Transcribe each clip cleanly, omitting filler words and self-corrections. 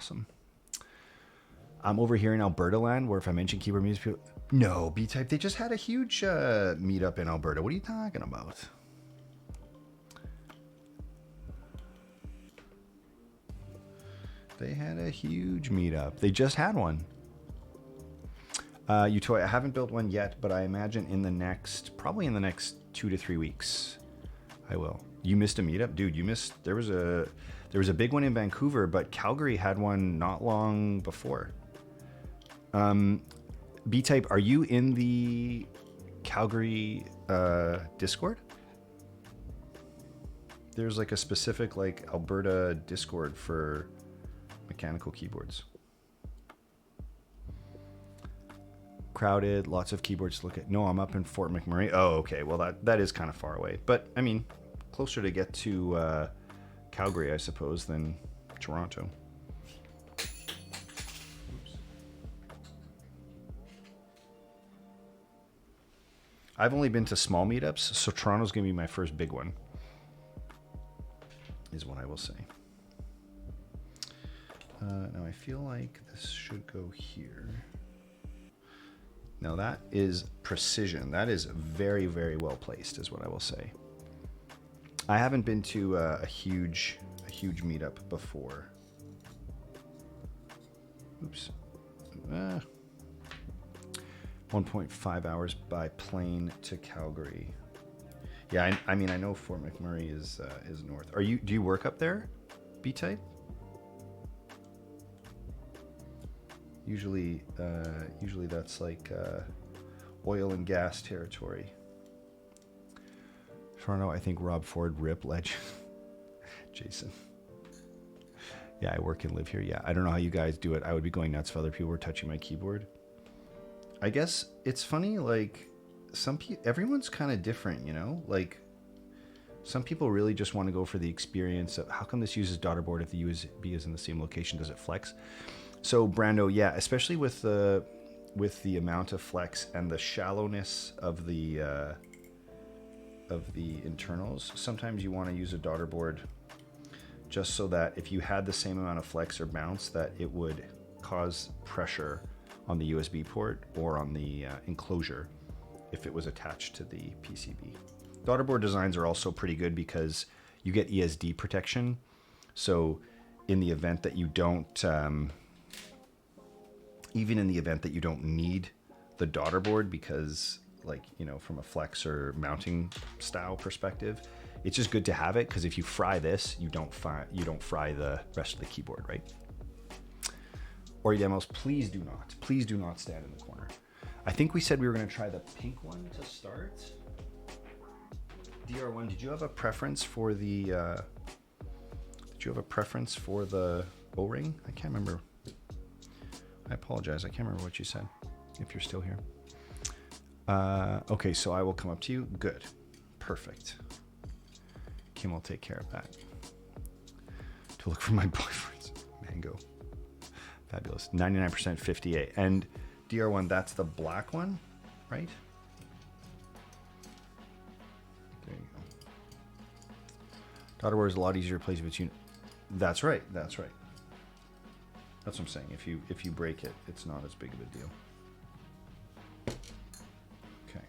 awesome. I'm over here in Alberta land, where if I mention keyboard music, people, no, B-Type, they just had a huge meetup in Alberta. What are you talking about? They had a huge meetup. They just had one. Utoy, I haven't built one yet, but I imagine probably in the next 2 to 3 weeks, I will. You missed a meetup? Dude, you missed, there was a big one in Vancouver, but Calgary had one not long before. B-Type, are you in the Calgary Discord? There's like a specific like Alberta Discord for mechanical keyboards. Crowded, lots of keyboards to look at. No, I'm up in Fort McMurray. Oh, okay. Well, that is kind of far away. But, I mean, closer to get to Calgary, I suppose, than Toronto. Oops. I've only been to small meetups, so Toronto's going to be my first big one, is what I will say. Now, I feel like this should go here. Now that is precision. That is very, very well placed, is what I will say. I haven't been to a huge meetup before. Oops. 1.5 hours by plane to Calgary. Yeah, I mean, I know Fort McMurray is north. Do you work up there, B-Type? Usually that's like oil and gas territory. Toronto, I think Rob Ford, rip legend. Jason. Yeah, I work and live here. Yeah, I don't know how you guys do it. I would be going nuts if other people were touching my keyboard. I guess it's funny, like everyone's kind of different, you know? Like some people really just want to go for the experience of how come this uses daughterboard if the USB is in the same location? Does it flex? So Brando, yeah, especially with the amount of flex and the shallowness of the internals, sometimes you want to use a daughterboard just so that if you had the same amount of flex or bounce, that it would cause pressure on the USB port or on the enclosure if it was attached to the PCB. Daughterboard designs are also pretty good because you get ESD protection. So in the event that you don't even in the event that you don't need the daughterboard because, like, you know, from a flex or mounting style perspective, it's just good to have it because if you fry this, you don't fry the rest of the keyboard, right? Ori demos, please do not stand in the corner. I think we said we were going to try the pink one to start. DR1, did you have a preference for the O-ring? I can't remember. I apologize. I can't remember what you said, if you're still here. Okay, so I will come up to you. Good. Perfect. Kim will take care of that. To look for my boyfriend's mango. Fabulous. 99% 58. And DR1, that's the black one, right? There you go. Daughterboard is a lot easier to place if it's That's right. That's right. That's what I'm saying. If you break it, it's not as big of a deal. Okay,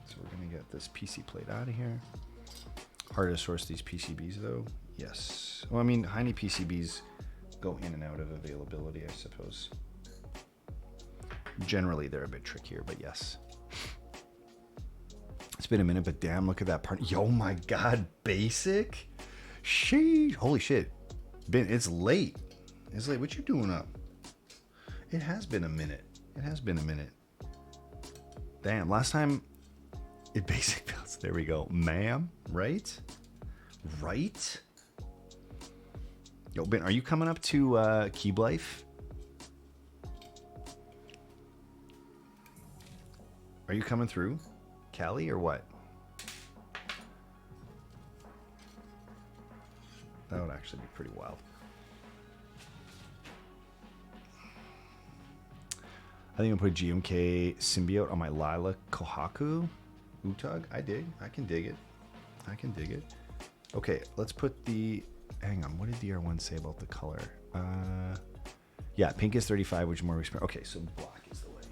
so we're gonna get this PC plate out of here. Hard to source these PCBs though. Yes. Well, I mean, Heine PCBs go in and out of availability, I suppose. Generally, they're a bit trickier, but yes. It's been a minute, but damn, look at that part. Yo, my God, basic? Sheesh. Holy shit. It's late. It's late. What you doing up? It has been a minute. It has been a minute. Damn, last time it basic builds. There we go. Ma'am, right? Right? Yo, Ben, are you coming up to Keeb Life? Are you coming through Cali or what? That would actually be pretty wild. I think I'll put GMK Symbiote on my Lila Kohaku Utug. I can dig it. Okay, let's put the... Hang on, what did DR1 say about the color? Yeah, pink is 35, which is more expensive. Okay, so black is the way.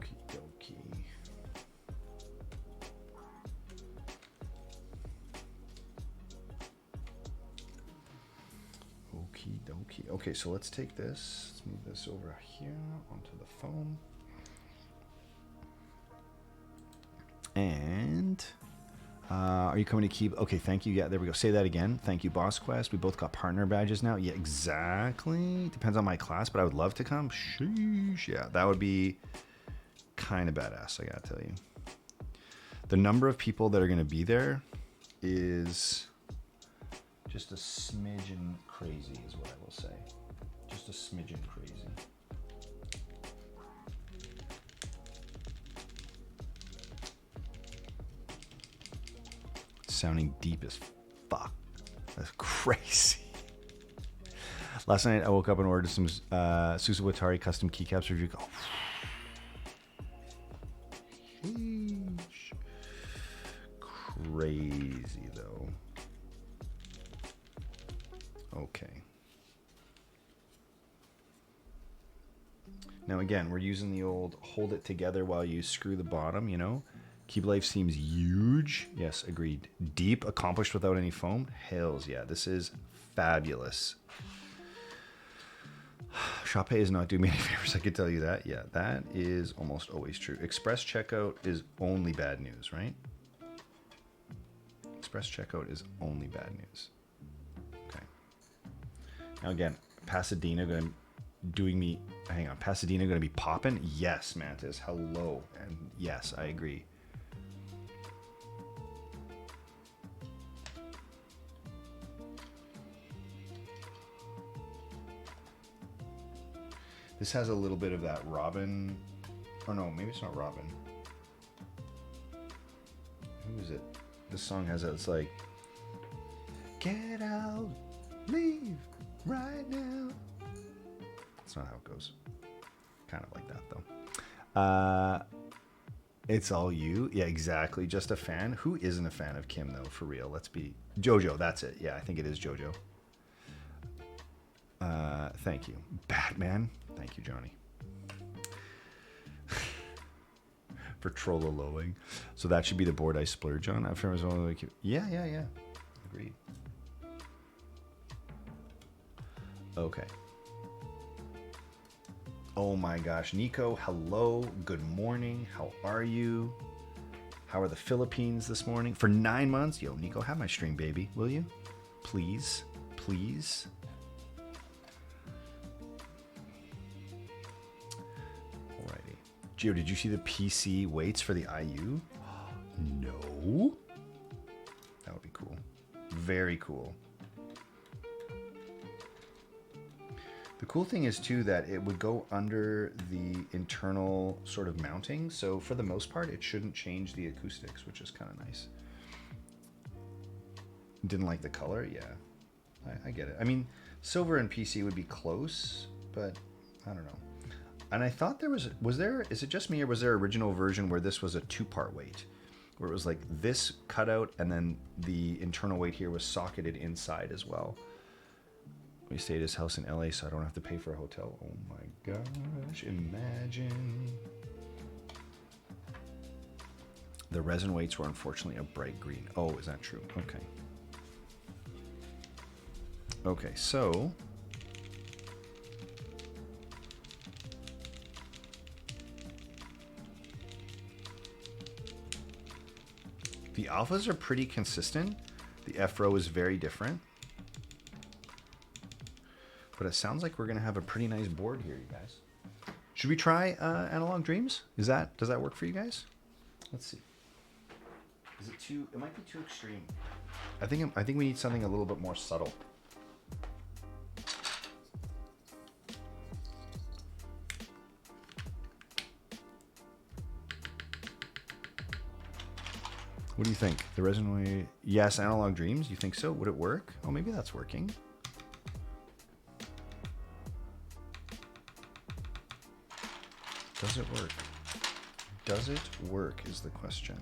Okie dokie. Okie dokie. Okay, so let's take this. Let's move this over here onto the phone. And are you coming to keep? Okay, thank you. Yeah, there we go. Say that again. Thank you, Boss Quest. We both got partner badges now. Yeah, exactly. Depends on my class, but I would love to come. Sheesh. Yeah, that would be kind of badass, I gotta tell you. The number of people that are going to be there is just a smidgen crazy, is what I will say. Just a smidgen crazy. Sounding deep as fuck. That's crazy. Last night I woke up and ordered some Susawatari custom keycaps review. Oh. Crazy though. Okay. Now again, we're using the old hold it together while you screw the bottom, you know? Keep Life seems huge. Yes, agreed. Deep, accomplished without any foam. Hells yeah, this is fabulous. Shopee is not doing me any favors, I can tell you that. Yeah, that is almost always true. Express checkout is only bad news, right? Express checkout is only bad news. Okay. Now again, Pasadena Pasadena gonna be popping? Yes, Mantis. Hello. And yes, I agree. This has a little bit of that Robin. Oh no, maybe it's not Robin. Who is it? This song has that. It's like, get out, leave right now. That's not how it goes. Kind of like that though. It's all you. Yeah, exactly. Just a fan. Who isn't a fan of Kim though? For real. Let's be JoJo. That's it. Yeah, I think it is JoJo. Thank you, Batman. Thank you, Johnny, for trollolowing. So that should be the board I splurge on. Yeah. Agreed. Okay. Oh my gosh, Nico, hello, good morning. How are you? How are the Philippines this morning? For 9 months? Yo, Nico, have my stream, baby, will you? Please, please. Alrighty. Gio, did you see the PC weights for the IU? No. That would be cool. Very cool. The cool thing is too that it would go under the internal sort of mounting, so for the most part it shouldn't change the acoustics, which is kind of nice. Didn't like the color? Yeah, I get it. I mean, silver and PC would be close, but I don't know. And I thought there was there, is it just me, or was there an original version where this was a 2-part weight, where it was like this cutout and then the internal weight here was socketed inside as well? We stayed at his house in LA, so I don't have to pay for a hotel. Oh my gosh, imagine. The resin weights were unfortunately a bright green. Oh, is that true? Okay. Okay, so the alphas are pretty consistent. The F-row is very different. But it sounds like we're going to have a pretty nice board here, you guys. Should we try Analog Dreams? Does that work for you guys? Let's see. Is it too? It might be too extreme. I think we need something a little bit more subtle. What do you think? The resin weight? Yes, Analog Dreams. You think so? Would it work? Oh, maybe that's working. Does it work? Does it work is the question.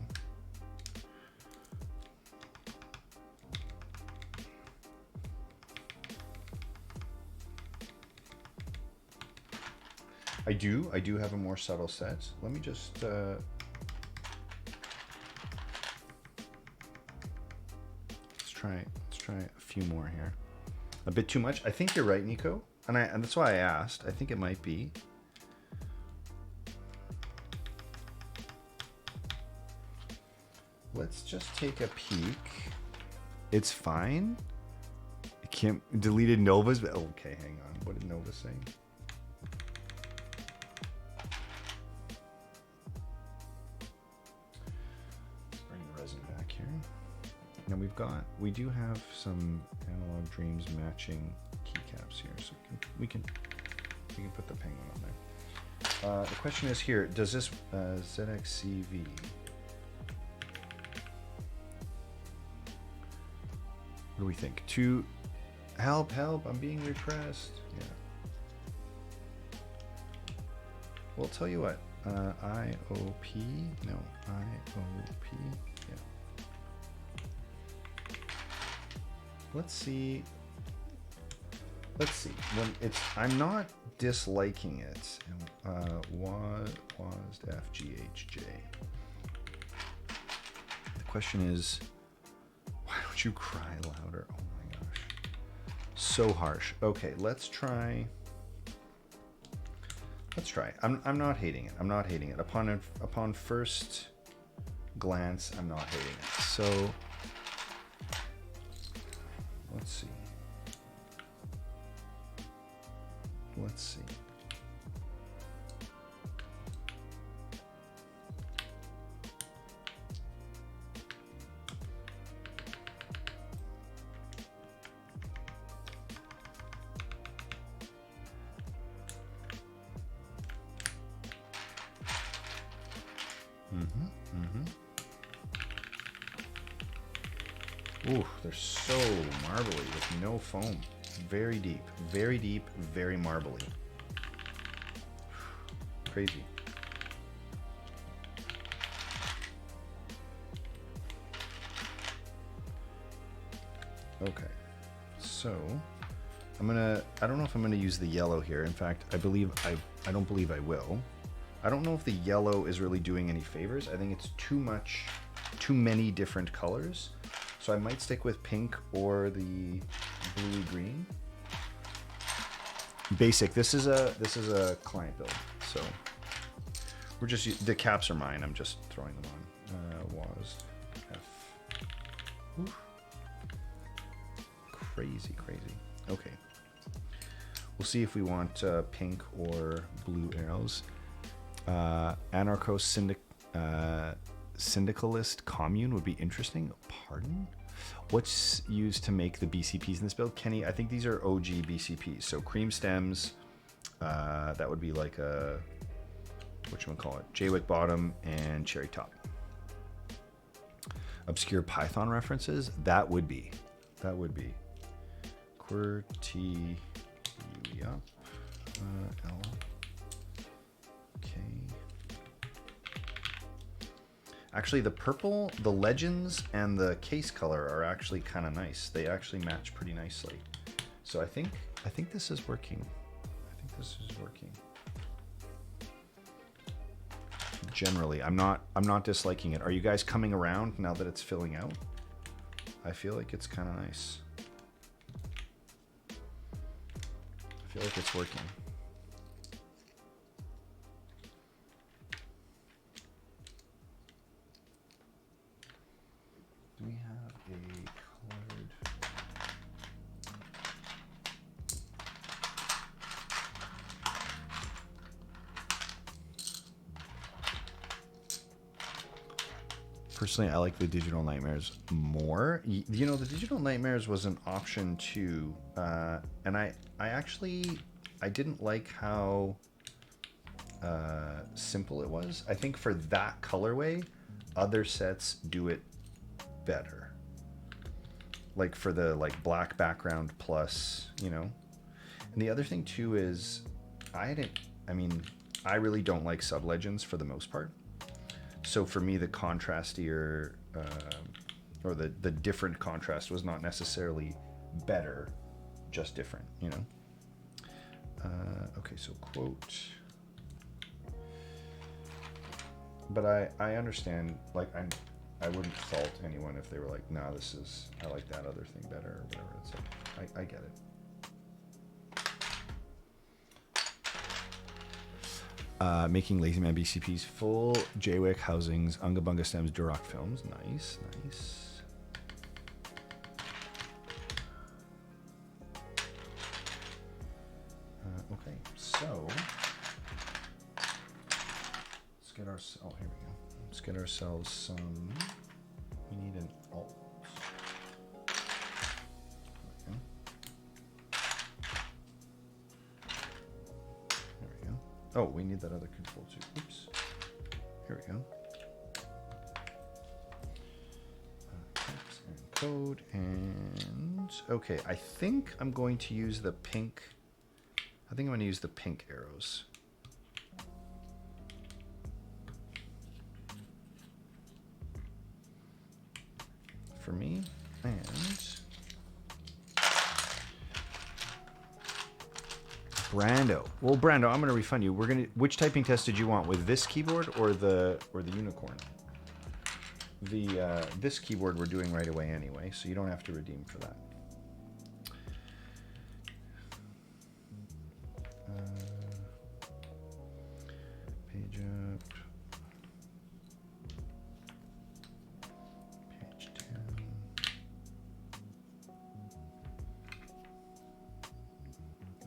I do have a more subtle set. Let me just let's try a few more here. A bit too much. I think you're right, Nico, and that's why I asked. I think it might be. Let's just take a peek. It's fine. It can't deleted Nova's. Okay, hang on. What did Nova say? Bring the resin back here. Now we do have some Analog Dreams matching keycaps here, so we can put the penguin on there. The question is here: does this ZXCV? What do we think? Help, I'm being repressed. Yeah. Well, tell you what, IOP, no, IOP, yeah. Let's see, when I'm not disliking it, WASD FGHJ. The question is, why don't you cry louder? Oh my gosh. So harsh. Okay, let's try. I'm not hating it. Upon first glance, I'm not hating it. So let's see. Ooh, they're so marbly with no foam. Very deep, very marbly. Crazy. Okay, so I don't know if I'm gonna use the yellow here. In fact, I don't believe I will. I don't know if the yellow is really doing any favors. I think it's too many different colors. So I might stick with pink or the blue green. Basic. This is a client build, so we're just the caps are mine. I'm just throwing them on. WASD F. Oof. Crazy. Okay. We'll see if we want pink or blue arrows. Syndicalist commune would be interesting. Pardon? What's used to make the BCPs in this build? Kenny, I think these are OG BCPs. So cream stems, that would be like a, whatchamacallit, Jaywick bottom and cherry top. Obscure Python references? That would be. QWERTY up. L. Okay. Actually, the purple, the legends, and the case color are actually kind of nice. They actually match pretty nicely. So I think this is working. Generally, I'm not disliking it. Are you guys coming around now that it's filling out? I feel like it's kind of nice. I feel like it's working. Do we have a colored? Personally, I like the Digital Nightmares more. You know, the Digital Nightmares was an option too, and I didn't like how simple it was. I think for that colorway, other sets do it better. Like for the black background plus, you know. And the other thing too is I really don't like sub-legends for the most part. So for me, the contrastier or the different contrast was not necessarily better, just different, you know. Okay, so quote But I understand, like, I wouldn't fault anyone if they were like, nah, I like that other thing better, or whatever. It's like, I get it. Making Lazy Man BCPs, full JWIC housings, Unga Bunga stems, Duroc films. Nice, nice. Okay, so let's get our. Oh, here we go. Let's get ourselves some. We need an alt. There we go. Oh, we need that other control too. Oops. Here we go. Text and code and okay. I think I'm going to use the pink. I think I'm going to use the pink arrows. For me, and Brando. Well, Brando, I'm going to refund you. Which typing test did you want, with this keyboard or the unicorn? This keyboard we're doing right away anyway, so you don't have to redeem for that. Page up. Page 10.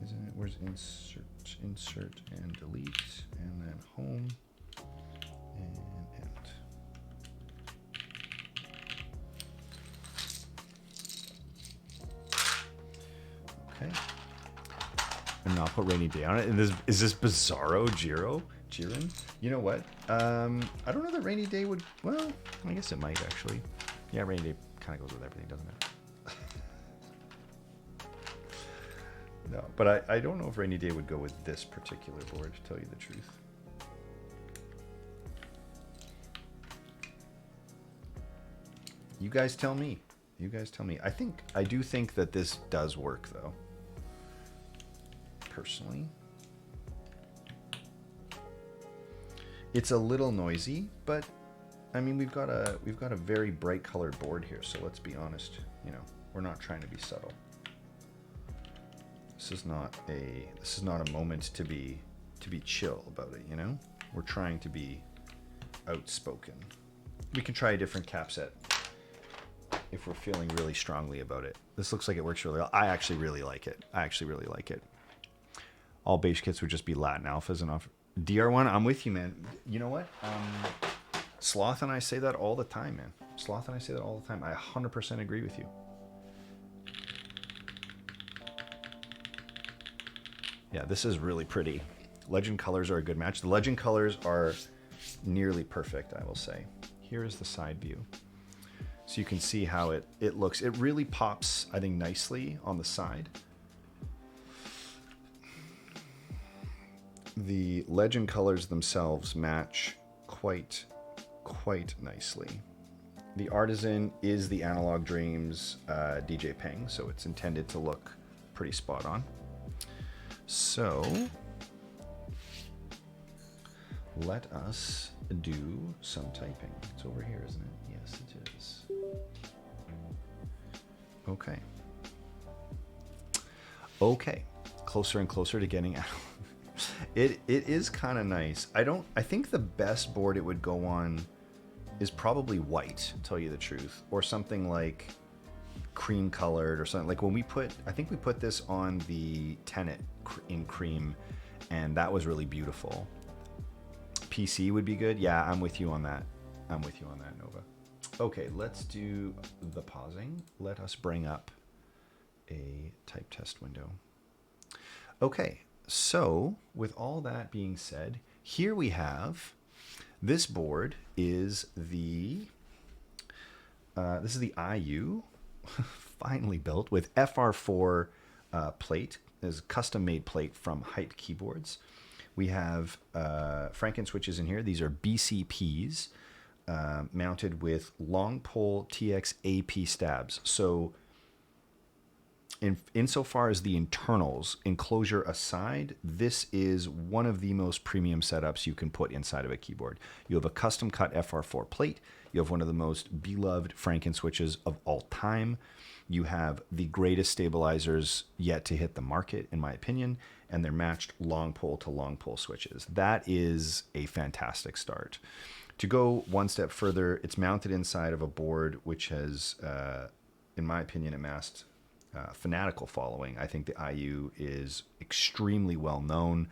Isn't it? Where's insert and delete, and then home and end. Okay. And not put rainy day on it. And is this Bizarro Jiren? You know what? I don't know that rainy day would. Well, I guess it might actually. Yeah, rainy day kind of goes with everything, doesn't it? No, but I don't know if rainy day would go with this particular board, to tell you the truth. You guys tell me. You guys tell me. I do think that this does work, though. Personally, it's a little noisy, but I mean we've got a very bright colored board here, so let's be honest. You know, we're not trying to be subtle. This is not a moment to be chill about it. You know, we're trying to be outspoken. We can try a different cap set if we're feeling really strongly about it. This looks like it works really well. I actually really like it. All base kits would just be Latin alphas and off. DR1, I'm with you, man. You know what? Sloth and I say that all the time, man. I 100% agree with you. Yeah, this is really pretty. Legend colors are a good match. The legend colors are nearly perfect, I will say. Here is the side view. So you can see how it looks. It really pops, I think, nicely on the side. The legend colors themselves match quite nicely. The Artisan is the Analog Dreams DJ Ping, so it's intended to look pretty spot on. So let us do some typing. It's over here, isn't it? Yes, it is. Okay. Closer and closer to getting out. It is kind of nice. I think the best board it would go on is probably white, to tell you the truth, or something like cream colored or something. Like when I think we put this on the Tenet in cream, and that was really beautiful. PC would be good. Yeah, I'm with you on that. Nova. Okay, let's do the pausing. Let us bring up a type test window. Okay. So, with all that being said, here we have, this board is this is the IU, finally built with FR4 plate. There's a custom-made plate from Hype Keyboards. We have Franken switches in here. These are BCPs mounted with long pole TX AP stabs. So insofar as the internals, enclosure aside, this is one of the most premium setups you can put inside of a keyboard. You have a custom cut FR4 plate. You have one of the most beloved Franken switches of all time. You have the greatest stabilizers yet to hit the market, in my opinion, and they're matched long pole to long pole switches. That is a fantastic start. To go one step further, it's mounted inside of a board which has, in my opinion, amassed fanatical following. I think the IU is extremely well known.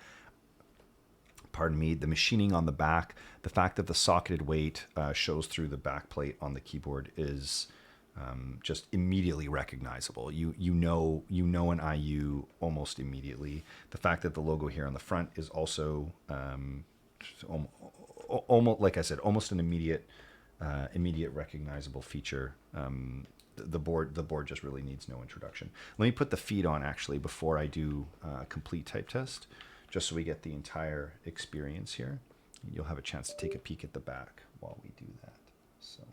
Pardon me, the machining on the back, the fact that the socketed weight shows through the back plate on the keyboard is just immediately recognizable. You know an IU almost immediately. The fact that the logo here on the front is also almost, like I said, almost an immediate recognizable feature. The board just really needs no introduction. Let me put the feed on actually before I do a complete type test, just so we get the entire experience here. You'll have a chance to take a peek at the back while we do that. So,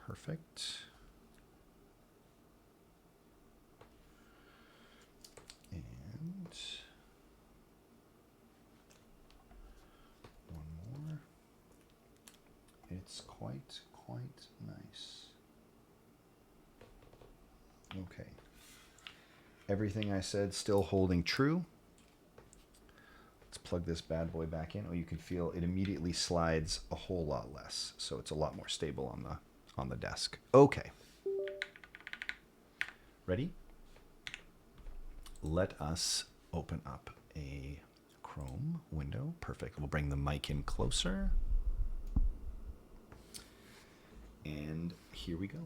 perfect. And one more. It's quite nice. Okay. Everything I said still holding true. Let's plug this bad boy back in. Oh, you can feel it immediately slides a whole lot less, so it's a lot more stable on the desk. Okay. Ready? Let us open up a Chrome window. Perfect. We'll bring the mic in closer. And here we go.